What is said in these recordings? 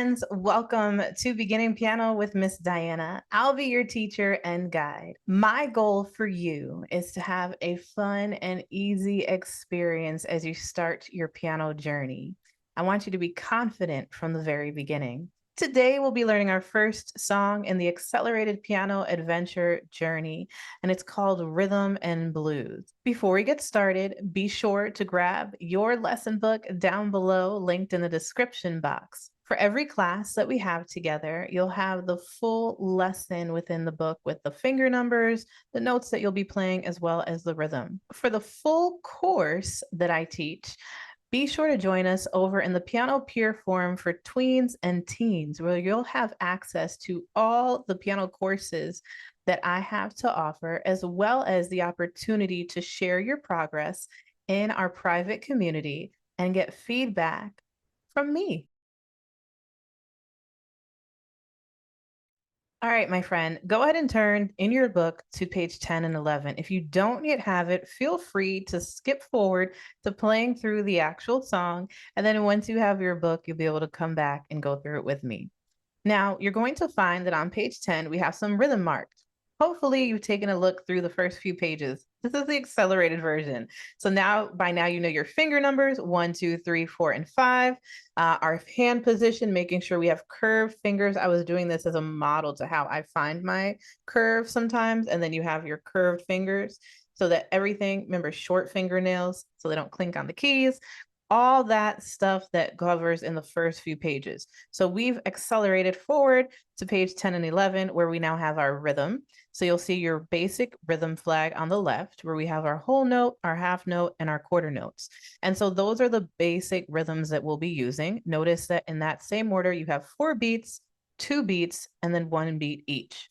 friends. Welcome to Beginning Piano with Miss Diana. I'll be your teacher and guide. My goal for you is to have a fun and easy experience as you start your piano journey. I want you to be confident from the very beginning. Today, we'll be learning our first song in the Accelerated Piano Adventure Journey, and it's called Rhythm and Blues. Before we get started, be sure to grab your lesson book down below, linked in the description box. For every class that we have together, you'll have the full lesson within the book with the finger numbers, the notes that you'll be playing, as well as the rhythm. For the full course that I teach, be sure to join us over in the Piano Peer Forum for tweens and teens, where you'll have access to all the piano courses that I have to offer, as well as the opportunity to share your progress in our private community and get feedback from me. All right, my friend, go ahead and turn in your book to page 10 and 11. If you don't yet have it, feel free to skip forward to playing through the actual song. And then once you have your book, you'll be able to come back and go through it with me. Now, you're going to find that on page 10, we have some rhythm marked. Hopefully, you've taken a look through the first few pages. This is the accelerated version. So by now, you know your finger numbers, 1, 2, 3, 4, and 5. Our hand position, making sure we have curved fingers. I was doing this as a model to how I find my curve sometimes. And then you have your curved fingers so that everything, remember, short fingernails so they don't clink on the keys, all that stuff that covers in the first few pages. So we've accelerated forward to page 10 and 11, where we now have our rhythm. So you'll see your basic rhythm flag on the left, where we have our whole note, our half note, and our quarter notes. And so those are the basic rhythms that we'll be using. Notice that in that same order, you have 4 beats, 2 beats, and then 1 beat each.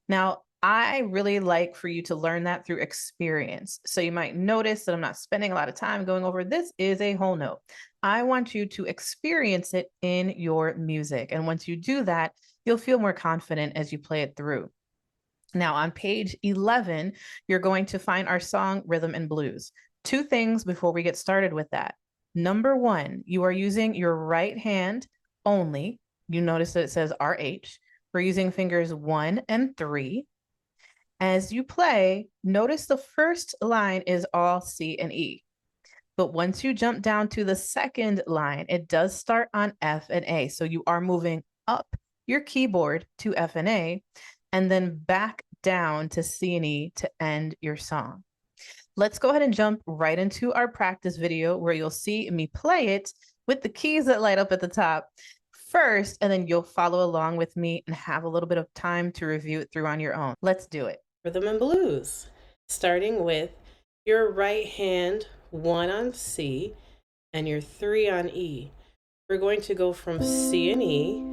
Now, I really like for you to learn that through experience. So you might notice that I'm not spending a lot of time going over this is a whole note. I want you to experience it in your music. And once you do that, you'll feel more confident as you play it through. Now, on page 11, you're going to find our song, Rhythm and Blues. 2 things before we get started with that. Number 1, you are using your right hand only. You notice that it says RH. We're using fingers 1 and 3. As you play, notice the first line is all C and E. But once you jump down to the second line, it does start on F and A. So you are moving up your keyboard to F and A, and then back down to C and E to end your song. Let's go ahead and jump right into our practice video, where you'll see me play it with the keys that light up at the top first, and then you'll follow along with me and have a little bit of time to review it through on your own. Let's do it. Rhythm and Blues, starting with your right hand 1 on C and your 3 on E. We're going to go from C and E,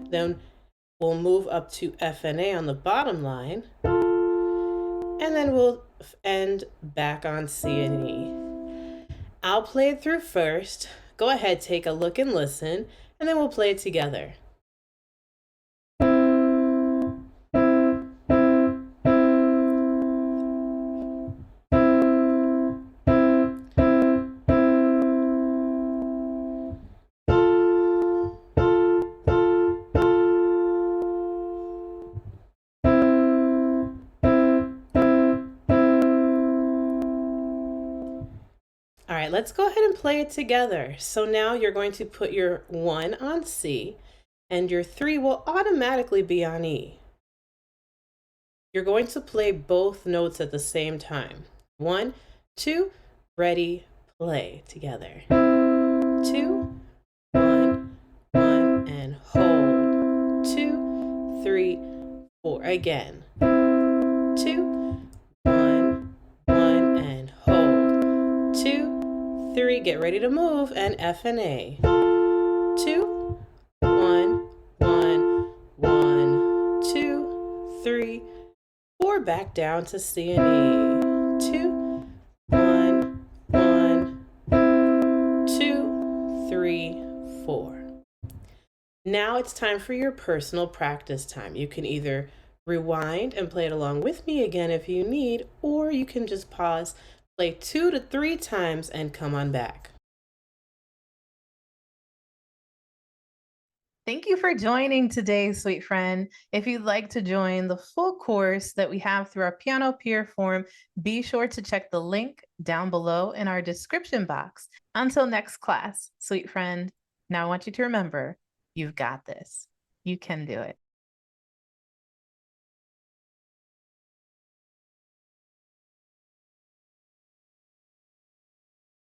then we'll move up to F and A on the bottom line, and then we'll end back on C and E. I'll play it through first. Go ahead, take a look and listen, and then we'll play it together. All right, let's go ahead and play it together. So now you're going to put your 1 on C and your 3 will automatically be on E. You're going to play both notes at the same time. 1, 2, ready, play together. 2, 1, 1, and hold. 2, 3, 4. Again. 2, 1, 1, and hold. 2, 3, get ready to move, and F and A. 2, 1, 1, 1, 2, 3, 4, back down to C and E. 2, 1, 1, 2, 3, 4. Now it's time for your personal practice time. You can either rewind and play it along with me again if you need, or you can just pause, play 2 to 3 times, and come on back. Thank you for joining today, sweet friend. If you'd like to join the full course that we have through our Piano Peer Forum, be sure to check the link down below in our description box. Until next class, sweet friend, now I want you to remember, you've got this. You can do it.